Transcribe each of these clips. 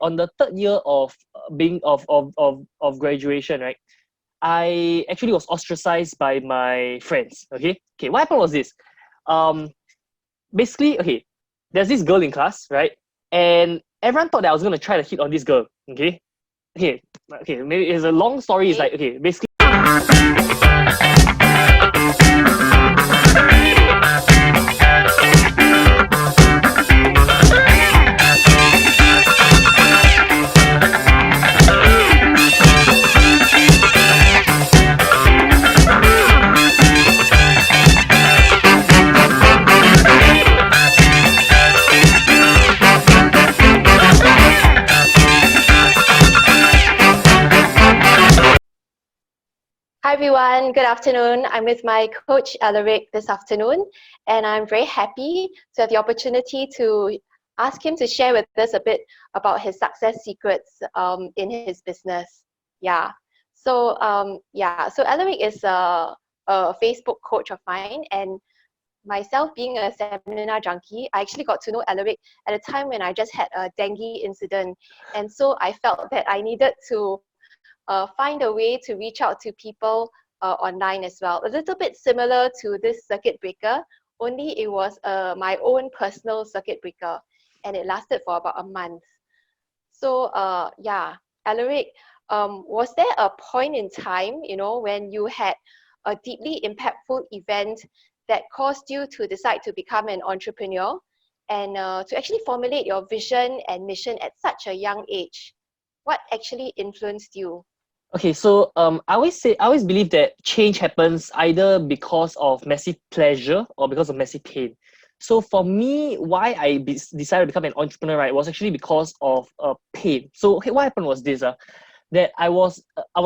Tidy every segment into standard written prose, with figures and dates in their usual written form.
on the third year of being of graduation, right? I actually was ostracized by my friends. Okay, what happened was this. Um, Basically, okay, there's this girl in class, right? And everyone thought that I was gonna try to hit on this girl. Okay, maybe it's a long story. It's like, okay, basically. Hi everyone, good afternoon. I'm with my coach Alaric this afternoon, and I'm very happy to have the opportunity to ask him to share with us a bit about his success secrets in his business. So Alaric is a Facebook coach of mine, and myself being a seminar junkie, I actually got to know Alaric at a time when I just had a dengue incident, and so I felt that I needed to find a way to reach out to people online as well. A little bit similar to this circuit breaker, only it was my own personal circuit breaker, and it lasted for about a month. So Alaric, was there a point in time, when you had a deeply impactful event that caused you to decide to become an entrepreneur and to actually formulate your vision and mission at such a young age? What actually influenced you? Okay, so I always believe that change happens either because of massive pleasure or because of massive pain. So for me, why decided to become an entrepreneur, right, was actually because of pain. So okay, what happened was this, that I was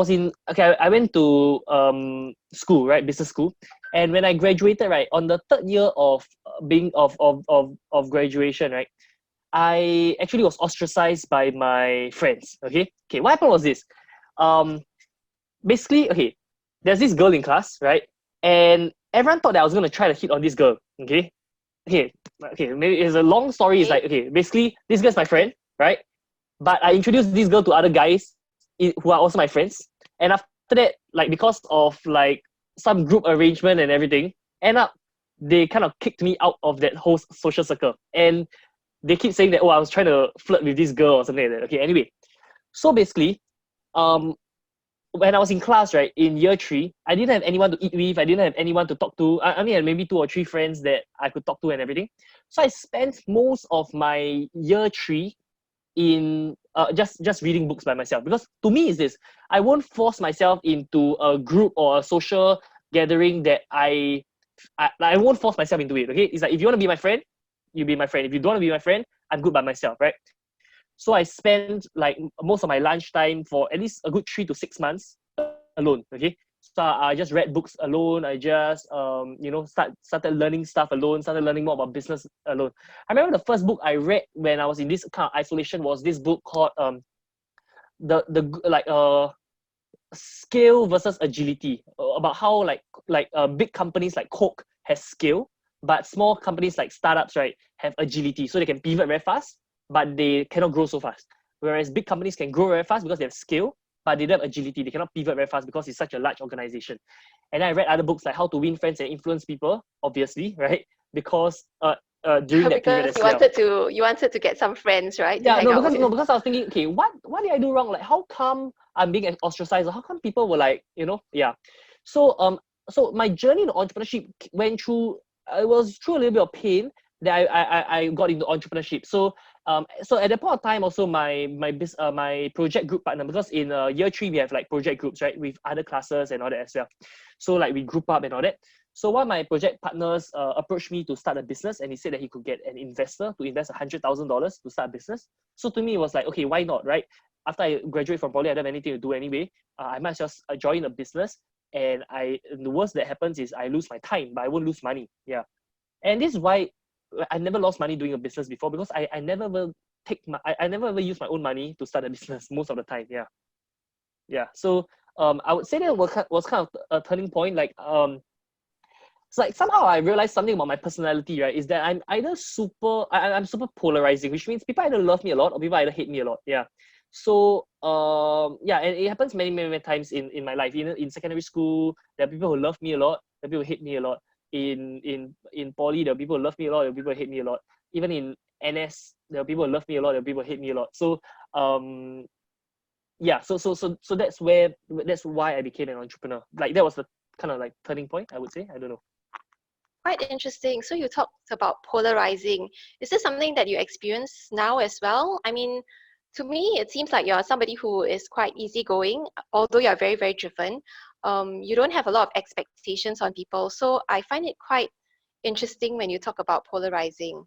in, okay, I went to school, right, business school, and when I graduated, right, on the third year of being of graduation, right, I actually was ostracized by my friends. Okay, what happened was this. Um, Basically, okay, there's this girl in class, right? And everyone thought that I was gonna try to hit on this girl. Okay, maybe it's a long story. It's like, okay, basically this girl's my friend, right? But I introduced this girl to other guys who are also my friends. And after that, like because of like some group arrangement and everything, end up they kind of kicked me out of that whole social circle. And they keep saying that, oh, I was trying to flirt with this girl or something like that. Okay, anyway. So basically, um, when I was in class, right, in year three, I didn't have anyone to eat with. I didn't have anyone to talk to. I only had maybe 2 or 3 friends that I could talk to and everything. So I spent most of my year three in just reading books by myself. Because to me, is this: I won't force myself into a group or a social gathering that I won't force myself into it. Okay, it's like if you want to be my friend, you be my friend. If you don't want to be my friend, I'm good by myself, right? So I spent like most of my lunchtime for at least a good 3 to 6 months alone. Okay, so I just read books alone. I just started learning stuff alone. Started learning more about business alone. I remember the first book I read when I was in this kind of isolation was this book called scale versus agility, about how big companies like Coke has scale, but small companies like startups, right, have agility, so they can pivot very fast, but they cannot grow so fast. Whereas big companies can grow very fast because they have scale, but they don't have agility. They cannot pivot very fast because it's such a large organization. And I read other books like How to Win Friends and Influence People, obviously, right? Because during that period Because as well. you wanted to get some friends, right, to Yeah, hang out with. because I was thinking, okay, what did I do wrong? Like, how come I'm being ostracized? Or how come people were like, yeah. So so my journey into entrepreneurship went through. It was through a little bit of pain that I got into entrepreneurship. So at that point of time, also my project group partner, because in year three we have like project groups, right, with other classes and all that as well. So like we group up and all that. So one of my project partners approached me to start a business, and he said that he could get an investor to invest $100,000 to start a business. So to me, it was like, okay, why not, right? After I graduate from poly, I don't have anything to do anyway. I might just join a business, and the worst that happens is I lose my time, but I won't lose money. Yeah, and this is why I never lost money doing a business before, because I never will I never ever use my own money to start a business most of the time. Yeah. So I would say that was kind of a turning point. Like it's like somehow I realized something about my personality, right? Is that I'm either I'm super polarizing, which means people either love me a lot or people either hate me a lot. Yeah. So yeah, and it happens many times in my life. In secondary school, there are people who love me a lot, there are people who hate me a lot. In poly, there are people who love me a lot, there are people who hate me a lot. Even in NS, there are people who love me a lot, there are people who hate me a lot. So yeah, so that's why I became an entrepreneur. Like that was the kind of like turning point, I would say. I don't know. Quite interesting. So you talked about polarizing. Is this something that you experience now as well? I mean, to me, it seems like you're somebody who is quite easygoing, although you're very, very driven. You don't have a lot of expectations on people. So I find it quite interesting when you talk about polarizing.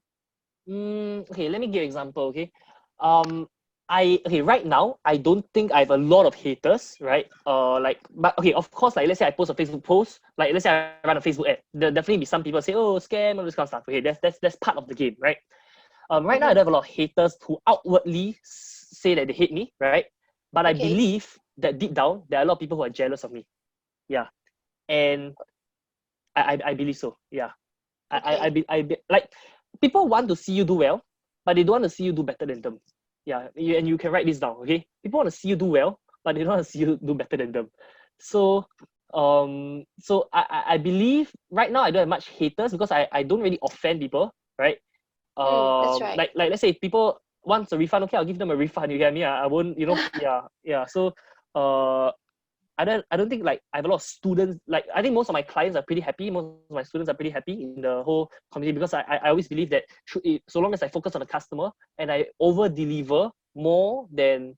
Okay, let me give an example. Okay, right now I don't think I have a lot of haters, right? Like, but okay, of course, like let's say I post a Facebook post, like let's say I run a Facebook ad, there'll definitely be some people say, oh, scam, all this kind of stuff. Okay, that's part of the game, right? Right now I Mm-hmm. don't have a lot of haters who outwardly say that they hate me, right? But I Okay. believe that deep down there are a lot of people who are jealous of me. Yeah, and I believe so. Yeah, Okay. like people want to see you do well, but they don't want to see you do better than them. Yeah, and you can write this down. Okay, people want to see you do well, but they don't want to see you do better than them. So I believe right now I don't have much haters because I don't really offend people, right? That's right. Like let's say people wants a refund, okay, I'll give them a refund. You get me? I won't, yeah. So uh I don't think like I have a lot of students. Like I think most of my clients are pretty happy. Most of my students are pretty happy in the whole community because I always believe that so long as I focus on the customer and I over deliver more than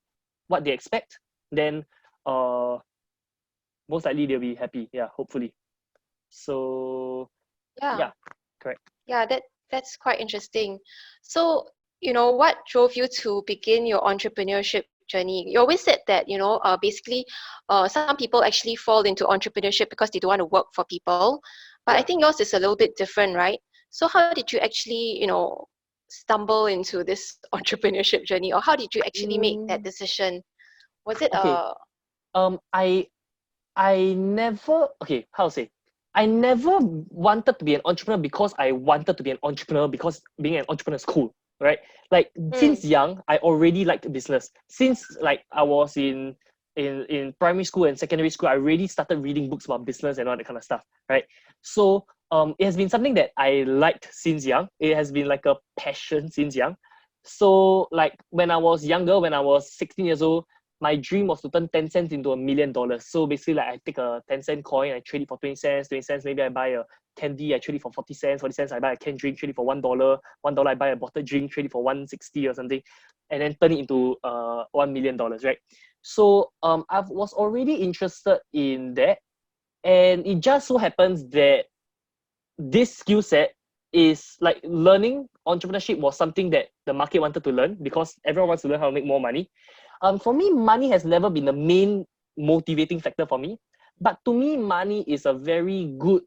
what they expect, then uh most likely they'll be happy. Yeah, hopefully. So Yeah. yeah, correct. Yeah, that's quite interesting. So, what drove you to begin your entrepreneurship journey? You always said that, basically, some people actually fall into entrepreneurship because they don't want to work for people. But I Yeah. think yours is a little bit different, right? So how did you actually, stumble into this entrepreneurship journey, or how did you actually make that Mm, decision? Was it okay. Um, I I never okay, how to say? I never wanted to be an entrepreneur because I wanted to be an entrepreneur because being an entrepreneur is cool, right? Like mm, since young, I already liked business. Since like I was in primary school and secondary school, I already started reading books about business and all that kind of stuff, right? So it has been something that I liked since young. It has been like a passion since young. So like when I was younger, when I was 16 years old, my dream was to turn 10 cents into $1 million. So basically, like I take a 10-cent coin, I trade it for 20 cents, 20 cents, maybe I buy a candy, I trade it for 40 cents, 40 cents, I buy a canned drink, trade it for $1, $1, I buy a bottled drink, trade it for 160 or something, and then turn it into $1 million, right? So I was already interested in that. And it just so happens that this skill set is like learning entrepreneurship was something that the market wanted to learn because everyone wants to learn how to make more money. For me, money has never been the main motivating factor for me. But to me, money is a very good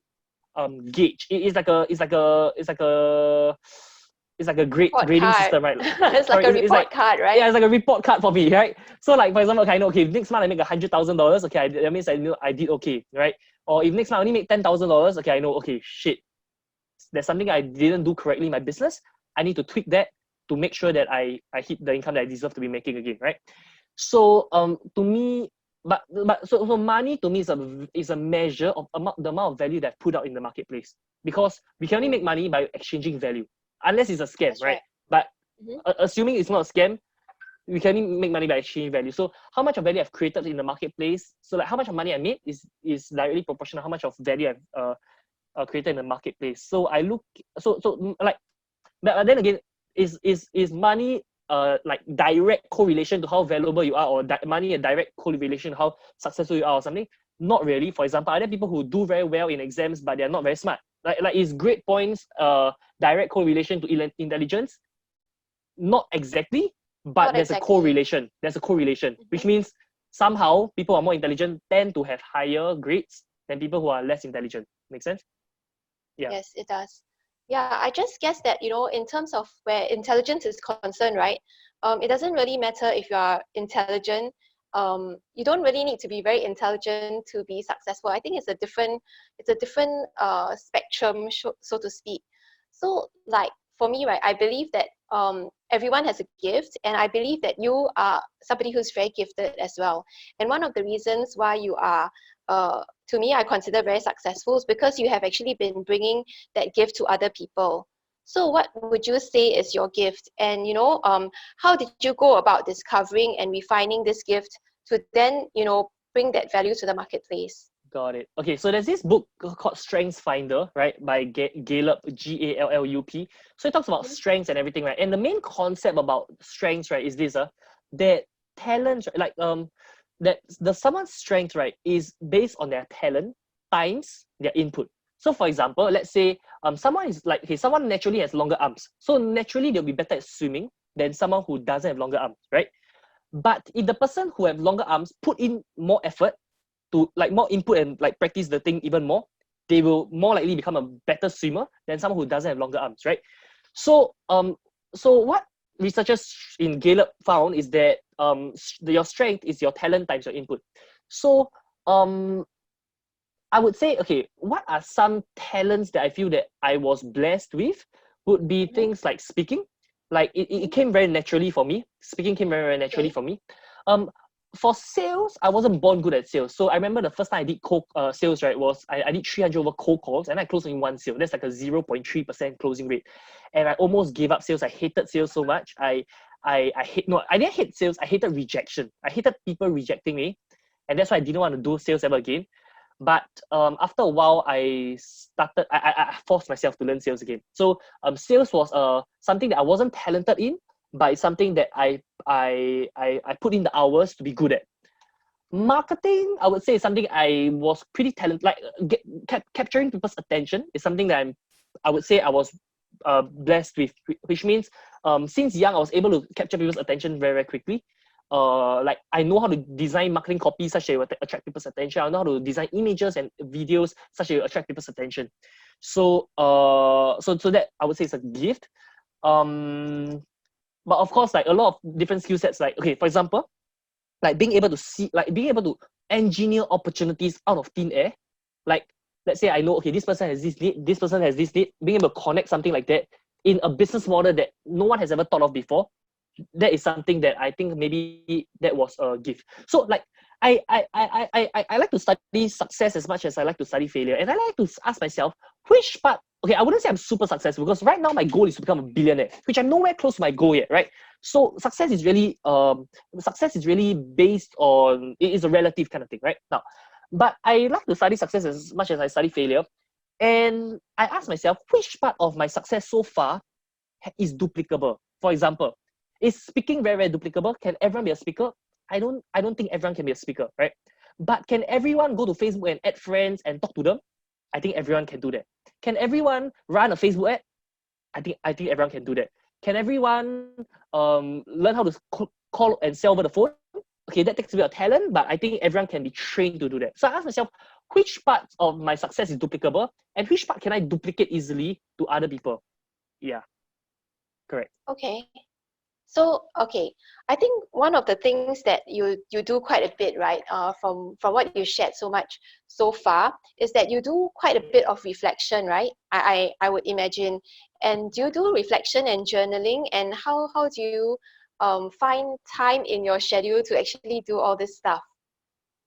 gauge. It's like a great report grading card. system, right? It's like Correct. a It's like report card, yeah, right? it's like a report card for me, right? So like for example, okay, I know okay, if next month I make $100,000, okay, that means I know I did okay, right? Or if next month I only make $10,000, okay, I know okay, shit, there's something I didn't do correctly in my business. I need to tweak that to make sure that I hit the income that I deserve to be making again, right? So to me, so money to me is a measure of the amount of value that I put out in the marketplace because we can only Mm, make money by exchanging value unless it's a scam, that's right? right. But Mhm. assuming it's not a scam, we can only make money by exchanging value. So how much of value I've created in the marketplace, so like how much of money I made is directly proportional how much of value I've created in the marketplace. So I look like, but then again, is money like direct correlation to how valuable you are, or money a direct correlation to how successful you are, or something? Not really. For example, are there people who do very well in exams but they're not very smart? Like is grade points direct correlation to intelligence? Not exactly, but Not there's a exactly. correlation. There's a correlation, which Mhm. means somehow people who are more intelligent tend to have higher grades than people who are less intelligent. Make sense? Yeah. Yes, it does. Yeah, I just guess that, in terms of where intelligence is concerned, right? It doesn't really matter if you are intelligent. you don't really need to be very intelligent to be successful. I think it's a different spectrum, so to speak. So like for me, right, I believe that everyone has a gift, and I believe that you are somebody who's very gifted as well. And one of the reasons why you are, to me, I consider very successful is because you have actually been bringing that gift to other people. So what would you say is your gift? And how did you go about discovering and refining this gift to then, bring that value to the marketplace? Got it. Okay, so there's this book called Strengthsfinder, right, by Gallup, Gallup. So it talks about strengths and everything, right? And the main concept about strengths, right, is this, that talents, like that someone's strength, right, is based on their talent times their input. So for example, let's say someone is like, okay, someone naturally has longer arms. So naturally they'll be better at swimming than someone who doesn't have longer arms, right? But if the person who have longer arms put in more effort to like more input and like practice the thing even more, they will more likely become a better swimmer than someone who doesn't have longer arms, right? So so what researchers in Gallup found is that your strength is your talent times your input. So I would say, okay, what are some talents that I feel that I was blessed with would be things like speaking. Like it came very naturally for me. Speaking came very, very naturally for me. For sales, I wasn't born good at sales. So I remember the first time I did cold sales, right, was I did 300 over cold calls and I closed only one sale. That's like a 0.3% closing rate. And I almost gave up sales. I hated sales so much. I didn't hate sales. I hated rejection. I hated people rejecting me. And that's why I didn't want to do sales ever again. But after a while, I forced myself to learn sales again. So sales was something that I wasn't talented in, but it's something that I put in the hours to be good at. Marketing, I would say, is something I was pretty talented. Like capturing people's attention is something that I would say I was blessed with, which means since young I was able to capture people's attention very, very quickly. Like I know how to design marketing copy such that it will attract people's attention. I know how to design images and videos such that it will attract people's attention. So so that I would say is a gift. But of course, like a lot of different skill sets, like, okay, for example, like being able to engineer opportunities out of thin air. Like, let's say I know, okay, this person has this need, this person has this need, being able to connect something like that in a business model that no one has ever thought of before. That is something that I think maybe that was a gift. So like I like to study success as much as I like to study failure. And I like to ask myself, which part, okay, I wouldn't say I'm super successful because right now my goal is to become a billionaire, which I'm nowhere close to my goal yet, right? So success is really based on, it is a relative kind of thing, right? Now, but I like to study success as much as I study failure. And I ask myself, which part of my success so far is duplicable? For example, is speaking very, very duplicable? Can everyone be a speaker? I don't think everyone can be a speaker, right? But can everyone go to Facebook and add friends and talk to them? I think everyone can do that. Can everyone run a Facebook ad? I think everyone can do that. Can everyone learn how to call and sell over the phone? Okay, that takes a bit of talent, but I think everyone can be trained to do that. So I ask myself, which part of my success is duplicable and which part can I duplicate easily to other people? Yeah, correct. Okay. So, okay, I think one of the things that you do quite a bit, right, from what you shared so much so far, is that you do quite a bit of reflection, right? I would imagine. And do you do reflection and journaling? And how do you find time in your schedule to actually do all this stuff?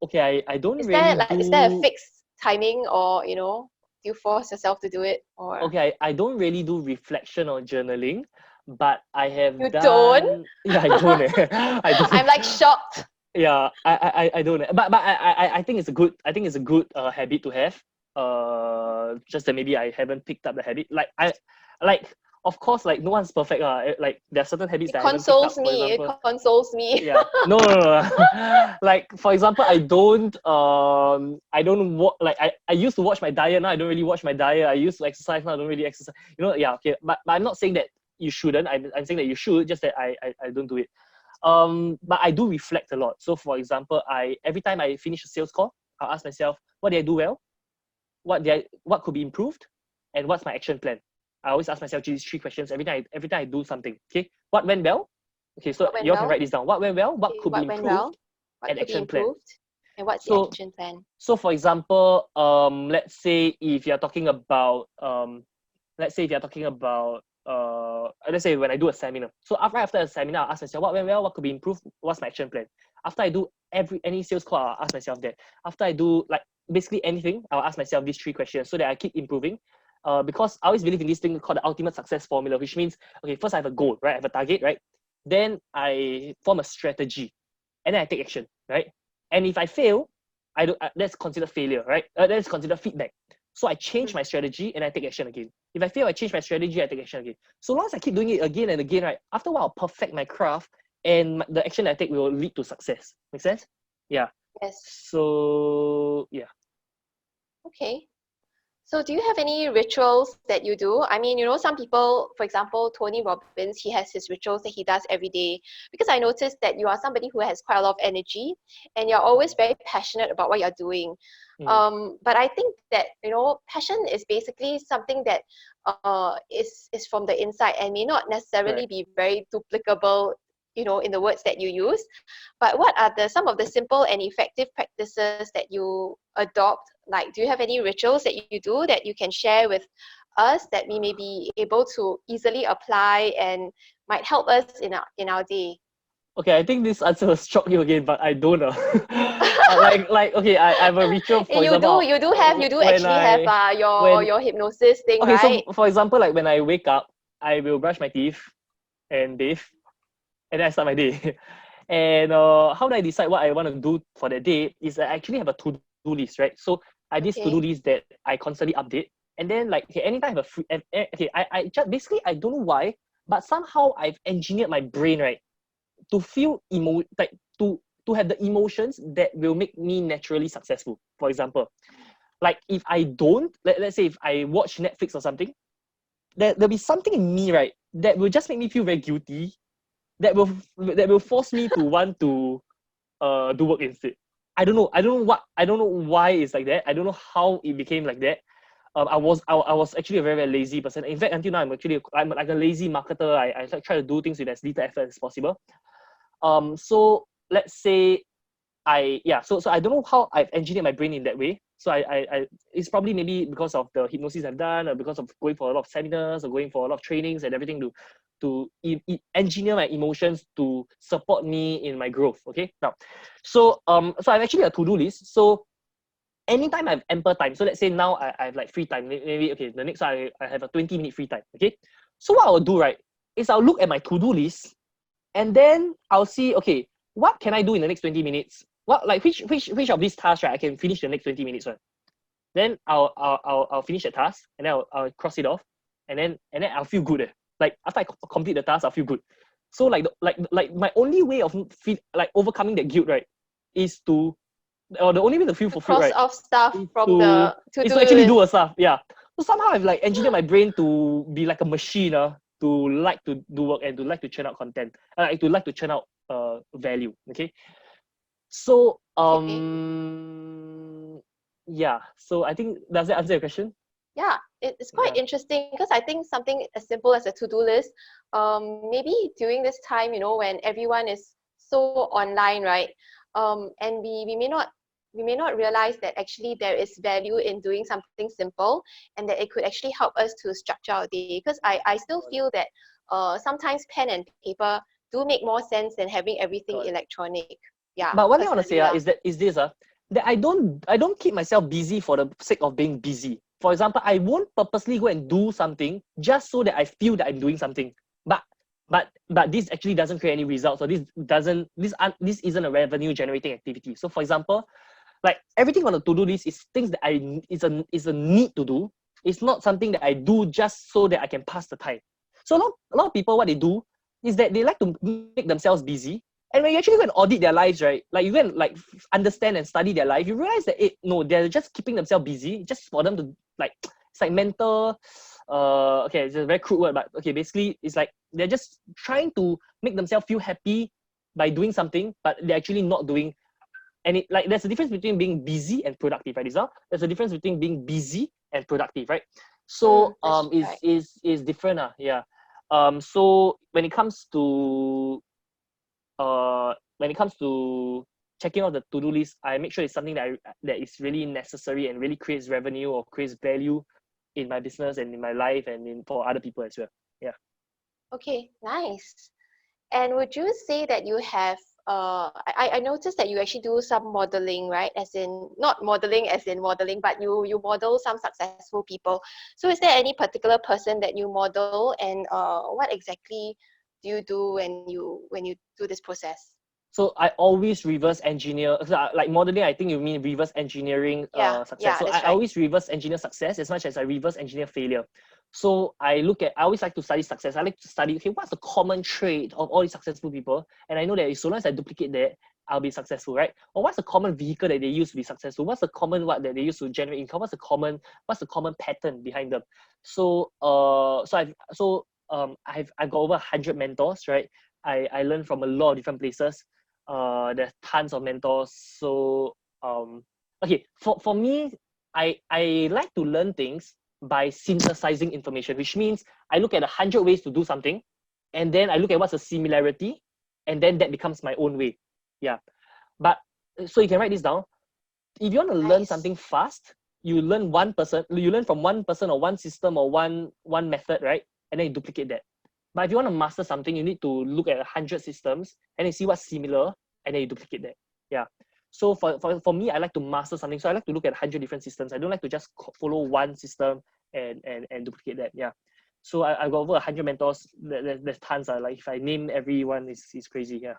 Okay, I don't Is really there a do. fixed timing, or do you force yourself to do it, or Okay, I don't really do reflection or journaling, but I you have don't? done. Yeah, I don't. I don't. I'm like shocked. Yeah, I don't. But I think it's a good. I think it's a good habit to have. Just that maybe I haven't picked up the habit. Like of course, like no one's perfect. Like there are certain habits It that I haven't picked up. consoles For me. It example, consoles me. yeah, no. Like for example, I don't like I used to watch my diet. Now I don't really watch my diet. I used to exercise. Now I don't really exercise. Yeah, okay, but I'm not saying that you shouldn't. I'm saying that you should, just that I don't do it. But I do reflect a lot. So for example, every time I finish a sales call, I'll ask myself, what did I do well? What could be improved? And what's my action plan? I always ask myself these three questions every time I do something. Okay, what went well? Okay, so What went you all can well? write this down. What went well? What Okay, could be what went well? improved? What an could be action plan. improved? And what's the So, action plan? so for example, let's say if you're talking about let's say if you're talking about let's say when I do a seminar. So after a seminar, I ask myself what went well, what could be improved, what's my action plan. After I do any sales call, I'll ask myself that. After I do like basically anything, I'll ask myself these three questions so that I keep improving. Because I always believe in this thing called the ultimate success formula, which means okay, first I have a goal, right? I have a target, right? Then I form a strategy, and then I take action, right? And if I fail, I do that's considered failure, right? That's considered feedback. So I change my strategy and I take action again. If I fail, I change my strategy, I take action again. So long as I keep doing it again and again, right? After a while, I'll perfect my craft, and the action I take will lead to success. Make sense? Yeah. Yes. So yeah. Okay. So do you have any rituals that you do? I mean, some people, for example, Tony Robbins, he has his rituals that he does every day. Because I noticed that you are somebody who has quite a lot of energy and you're always very passionate about what you're doing. But I think that, passion is basically something that is from the inside and may not necessarily Right. be very duplicable, in the words that you use. But what are some of the simple and effective practices that you adopt? Like, do you have any rituals that you do that you can share with us that we may be able to easily apply and might help us in our day? Okay, I think this answer will shock you again, but I don't know. Like okay, I have a ritual, for You do example, you do have you do when actually have I your when your hypnosis thing, okay, so right? for example, like when I wake up, I will brush my teeth and bathe, and then I start my day. And how do I decide what I want to do for the day is I actually have a to-do list, right? So I have this to-do Okay. list that I constantly update. And then like okay, anytime I have a free okay, I just basically I don't know why, but somehow I've engineered my brain, right, to feel like to have the emotions that will make me naturally successful. For example, like if I don't, let's say if I watch Netflix or something, there'll be something in me, right, that will just make me feel very guilty, that will force me to want to do work instead. I don't know why it's like that. I don't know how it became like that. I was actually a very, very lazy person. In fact, until now, I'm like a lazy marketer. I like try to do things with as little effort as possible. So let's say so I don't know how I've engineered my brain in that way. So I it's probably maybe because of the hypnosis I've done, or because of going for a lot of seminars or going for a lot of trainings and everything to engineer my emotions to support me in my growth. Okay, now, so I've actually a to-do list. So anytime I have ample time, so let's say now I have like free time, maybe okay, the next time I have a 20-minute free time. Okay, so what I'll do, right, is I'll look at my to-do list, and then I'll see, okay, what can I do in the next 20 minutes? What, like which of these tasks, right, I can finish the next 20 minutes one. Then I'll finish the task, and then I'll cross it off, and then I'll feel good. Like after I complete the task, I'll feel good. So like my only way of like overcoming that guilt, right, is to, or the only way to feel To fulfilled, cross right, off stuff is from to the to-do is to actually do a list. stuff. Yeah. So somehow I've like engineered my brain to be like a machine, to like to do work and to like to churn out content, to like to churn out value. Okay. So Okay. yeah. So I think, does that answer your question? Yeah, it's quite Yeah. interesting because I think something as simple as a to-do list, maybe during this time, when everyone is so online, right? And we may not realize that actually there is value in doing something simple and that it could actually help us to structure our day. Because I still feel that sometimes pen and paper do make more sense than having everything Got it. electronic. Yeah, But one thing I want to say personally lah. is this that I don't keep myself busy for the sake of being busy. For example, I won't purposely go and do something just so that I feel that I'm doing something. But but this actually doesn't create any results, or this isn't a revenue generating activity. So for example, like everything on the to-do list is things that is a need to do. It's not something that I do just so that I can pass the time. So a lot of people, what they do is that they like to make themselves busy. And when you actually go and audit their lives, right, like you go and like understand and study their life, you realize that no, they're just keeping themselves busy just for them to like, it's like mental, okay, it's a very crude word, but okay, basically it's like they're just trying to make themselves feel happy by doing something, but they're actually not doing. And it, like, there's a difference between being busy and productive, right, Lisa? There's a difference between being busy and productive, right? So That's right. is different, yeah. So when it comes to checking out the to-do list, I make sure it's something that is really necessary and really creates revenue or creates value in my business and in my life and for other people as well. Yeah. Okay, nice. And would you say that you have I noticed that you actually do some modeling, right? As in not modeling as in modeling, but you model some successful people. So is there any particular person that you model, and what exactly do you do when you do this process? So I always reverse engineer, like modeling, I think you mean reverse engineering Yeah, success. yeah, So I that's right. always reverse engineer success as much as I reverse engineer failure. So I always like to study success. I like to study, okay, what's the common trait of all these successful people? And I know that so long as I duplicate that, I'll be successful, right? Or what's the common vehicle that they use to be successful? What's the common what that they use to generate income? What's the common pattern behind them? So I've got over 100 mentors, right? I learned from a lot of different places. There's tons of mentors. So okay, for me, I like to learn things by synthesizing information, which means I look at 100 ways to do something, and then I look at what's the similarity, and then that becomes my own way. Yeah. But so you can write this down. If you want to learn Nice. something fast, you learn from one person or one system or one method, right? And then you duplicate that. But if you want to master something, you need to look at 100 systems and then see what's similar and then you duplicate that. Yeah. So for me, I like to master something. So I like to look at 100 different systems. I don't like to just follow one system and duplicate that. Yeah. So I got over 100 mentors. There's tons. Like if I name everyone, it's crazy. Yeah.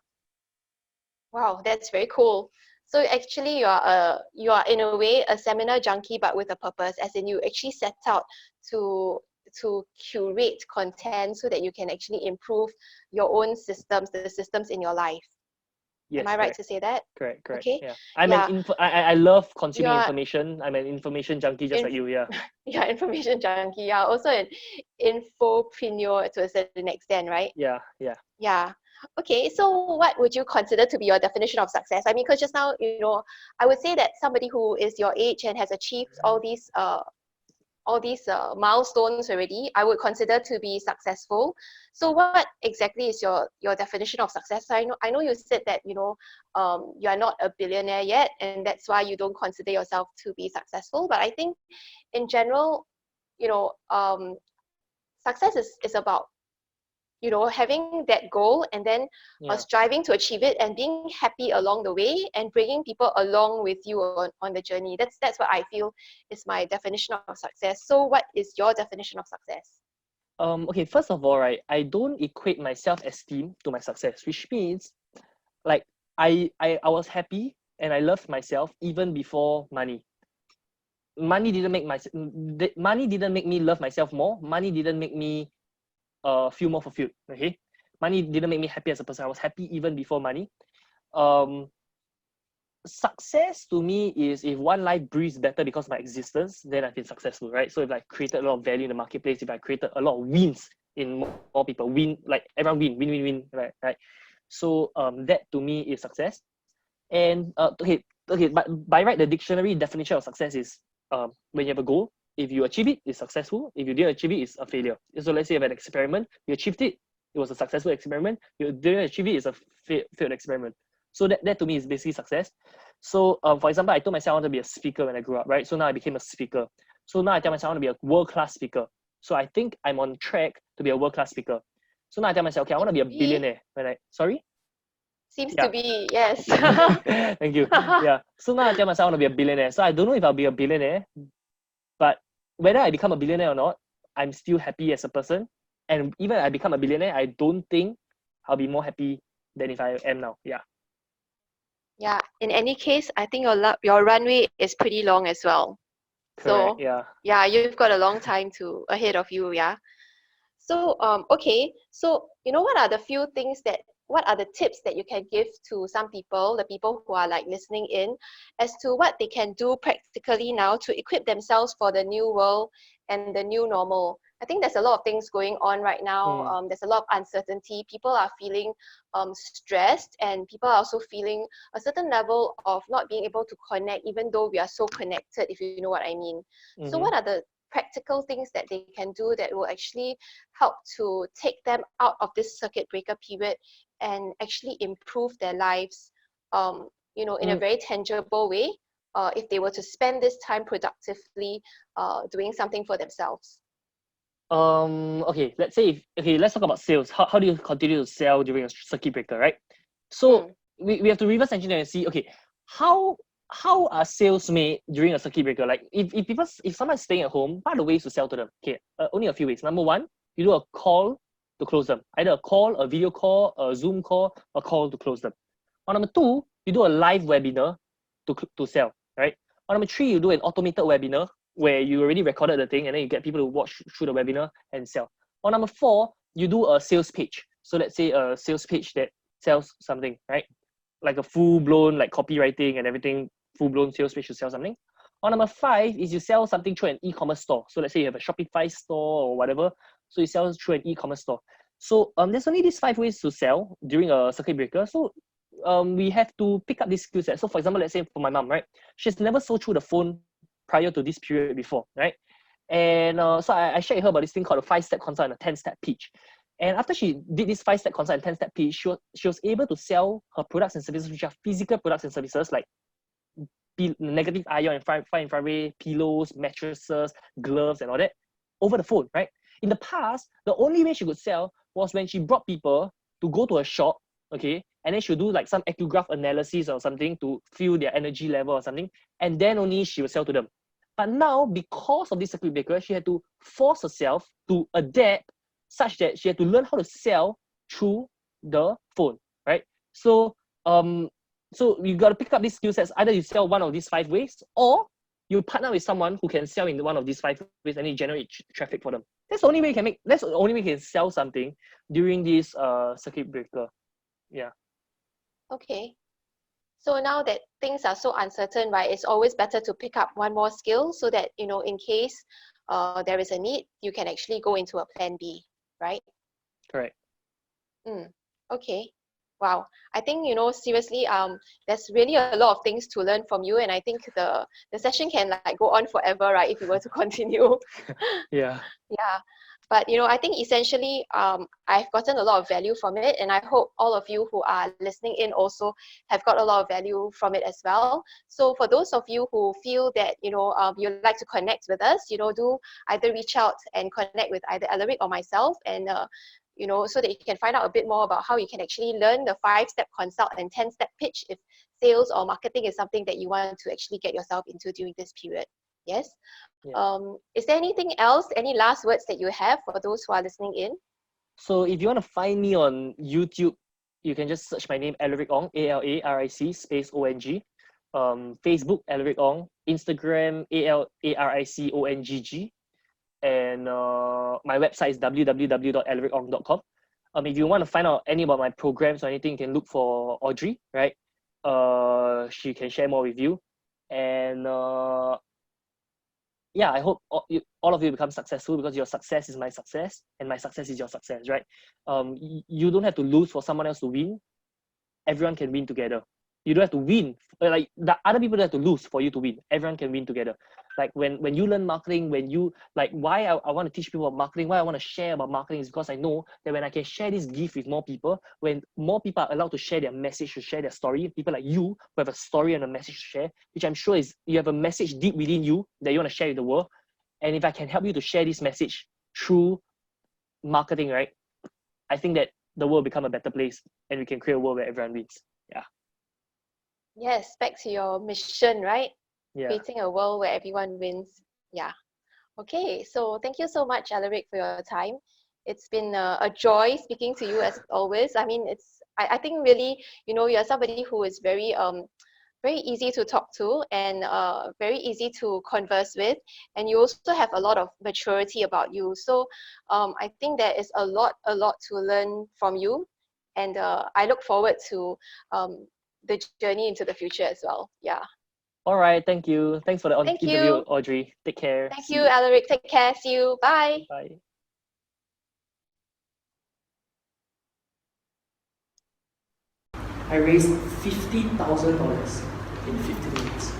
Wow, that's very cool. So actually you are in a way a seminar junkie but with a purpose, as in you actually set out to curate content so that you can actually improve your own systems, the systems in your life. Am Yes, I right correct. to say that? Correct. Okay. Yeah. Yeah. I love You consuming are information. I'm an information junkie just in like you. Yeah. yeah, information junkie. Yeah, also an infopreneur to a certain extent, right? Yeah. Yeah. Yeah. Okay, so what would you consider to be your definition of success? I mean, because just now, I would say that somebody who is your age and has achieved all these milestones already, I would consider to be successful. So, what exactly is your definition of success? I know you said that you are not a billionaire yet, and that's why you don't consider yourself to be successful. But I think, in general, you know, success is about having that goal and then Yeah. striving to achieve it and being happy along the way and bringing people along with you on the journey. That's what I feel is my definition of success. So what is your definition of success? Okay, first of all, right, I don't equate my self-esteem to my success, which means like I was happy and I loved myself even before money. Money didn't make me love myself more. Money didn't make me feel more fulfilled. Okay. Money didn't make me happy as a person. I was happy even before money. Um Success to me is if one life breathes better because of my existence, then I feel successful, right? So if I created a lot of value in the marketplace, if I created a lot of wins in more people, win, like everyone win, right? So that to me is success. And okay, but by right, the dictionary definition of success is when you have a goal, if you achieve it, it's successful. If you didn't achieve it, it's a failure. So let's say you have an experiment, you achieved it, it was a successful experiment. You didn't achieve it, it's a failed experiment. So that to me is basically success. So for example, I told myself I want to be a speaker when I grew up, right? So now I became a speaker. So now I tell myself I want to be a world-class speaker. So I think I'm on track to be a world-class speaker. So now I tell myself, okay, I want to be a billionaire. Sorry? Seems to Yeah. be, yes. Thank you. Yeah. So now I tell myself I want to be a billionaire. So I don't know if I'll be a billionaire, but whether I become a billionaire or not, I'm still happy as a person. And even if I become a billionaire, I don't think I'll be more happy than if I am now. Yeah. Yeah, in any case, I think your runway is pretty long as well. Correct. So Yeah. yeah, you've got a long time to ahead of you. Yeah. So okay, so what are the tips that you can give to some people, the people who are like listening in, as to what they can do practically now to equip themselves for the new world and the new normal? I think there's a lot of things going on right now. Mm, There's a lot of uncertainty. People are feeling stressed, and people are also feeling a certain level of not being able to connect, even though we are so connected, if you know what I mean. So mm-hmm. what are the practical things that they can do that will actually help to take them out of this circuit breaker period and actually improve their lives in a very tangible way, if they were to spend this time productively doing something for themselves? Okay, let's talk about sales. How do you continue to sell during a circuit breaker, right? So we have to reverse engineer and see, okay, how are sales made during a circuit breaker? Like if someone's staying at home, what are the ways to sell to them? Okay, only a few ways. Number one, you do a call to close them. Either a call, a video call, a Zoom call, a call to close them. Or number two, you do a live webinar to sell, right? Or number three, you do an automated webinar where you already recorded the thing and then you get people to watch through the webinar and sell. Or number four, you do a sales page. So let's say a sales page that sells something, right? Like a full-blown like copywriting and everything, full-blown sales page to sell something. Or number five is you sell something through an e-commerce store. So let's say you have a Shopify store or whatever. So you sell through an e-commerce store. So there's only these 5 ways to sell during a circuit breaker. So we have to pick up this skill set. So for example, let's say for my mom, right? She's never sold through the phone prior to this period before, right? And so I shared with her about this thing called a 5-step consult and a 10-step pitch. And after she did this 5-step consult and 10-step pitch, she was able to sell her products and services, which are physical products and services like negative ion and far infrared, pillows, mattresses, gloves, and all that, over the phone, right? In the past, the only way she could sell was when she brought people to go to a shop, okay, and then she'll do like some echograph analysis or something to feel their energy level or something, and then only she will sell to them. But now, because of this circuit breaker, she had to force herself to adapt such that she had to learn how to sell through the phone, right? So you got to pick up these skill sets. Either you sell one of these 5 ways, or you partner with someone who can sell in one of these 5 ways and you generate traffic for them. That's the only way you can sell something during this circuit breaker. Yeah. Okay. So now that things are so uncertain, right, it's always better to pick up one more skill so that, in case there is a need, you can actually go into a plan B, right? Correct. Okay. Wow. I think, seriously, there's really a lot of things to learn from you. And I think the session can like go on forever, right, if you were to continue. Yeah. Yeah. But, I think essentially, I've gotten a lot of value from it. And I hope all of you who are listening in also have got a lot of value from it as well. So for those of you who feel that, you'd like to connect with us, do either reach out and connect with either Alaric or myself, and so that you can find out a bit more about how you can actually learn the 5-step consult and 10-step pitch if sales or marketing is something that you want to actually get yourself into during this period. Yes. Yeah. Is there anything else, any last words that you have for those who are listening in? So if you want to find me on YouTube, you can just search my name, Alaric Ong, Alaric space ONG. Facebook, Alaric Ong. Instagram, ALARICONGG. And my website is www.alaricong.com. If you want to find out any about my programs or anything, you can look for Audre, right? She can share more with you. And yeah, I hope all of you become successful, because your success is my success and my success is your success, right? You don't have to lose for someone else to win. Everyone can win together. You don't have to win, like the other people don't have to lose for you to win. Everyone can win together. Like when you learn marketing, when you like, why I want to teach people about marketing, why I want to share about marketing is because I know that when I can share this gift with more people, when more people are allowed to share their message, to share their story, people like you who have a story and a message to share, which I'm sure is you have a message deep within you that you want to share with the world. And if I can help you to share this message through marketing, right, I think that the world will become a better place and we can create a world where everyone wins. Yeah. Yes, back to your mission, right? Yeah. Creating a world where everyone wins. Yeah. Okay, so thank you so much, Alaric, for your time. It's been a joy speaking to you as always. I mean, I think really, you're somebody who is very very easy to talk to and very easy to converse with, and you also have a lot of maturity about you. So I think there is a lot to learn from you, and I look forward to the journey into the future as well. Yeah. All right. Thank you. Thanks for the Thank interview, you. Audre. Take care. Thank See you, Alaric. Take care. See you. Bye. Bye. I raised $50,000 in 15 minutes.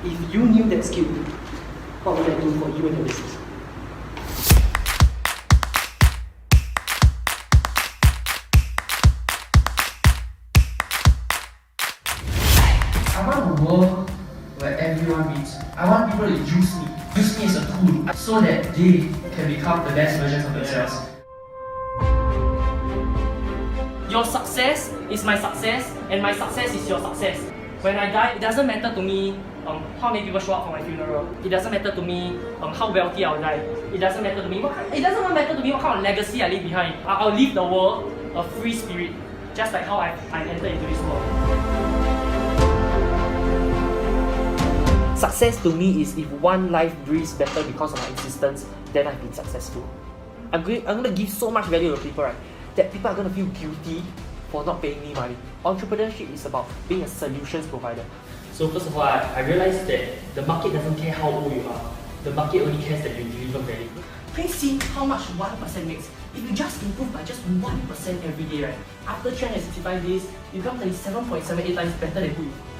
If you knew that skill, what would I do for you and your business? I want a world where everyone reads. I want people to use me as a tool so that they can become the best versions of themselves. Your success is my success, and my success is your success. When I die, it doesn't matter to me how many people show up for my funeral. It doesn't matter to me how wealthy I'll die. It doesn't matter to me. It doesn't even matter to me what kind of legacy I leave behind. I'll leave the world a free spirit, just like how I entered into this world. Success to me is if one life breathes better because of my existence, then I've been successful. I'm going to give so much value to people, right? That people are going to feel guilty for not paying me money. Entrepreneurship is about being a solutions provider. So first of all, I realized that the market doesn't care how old you are. The market only cares that you deliver value. Please see how much 1% makes. If you just improve by just 1% every day, right? After 365 days, you become 37.78 times better than who you are.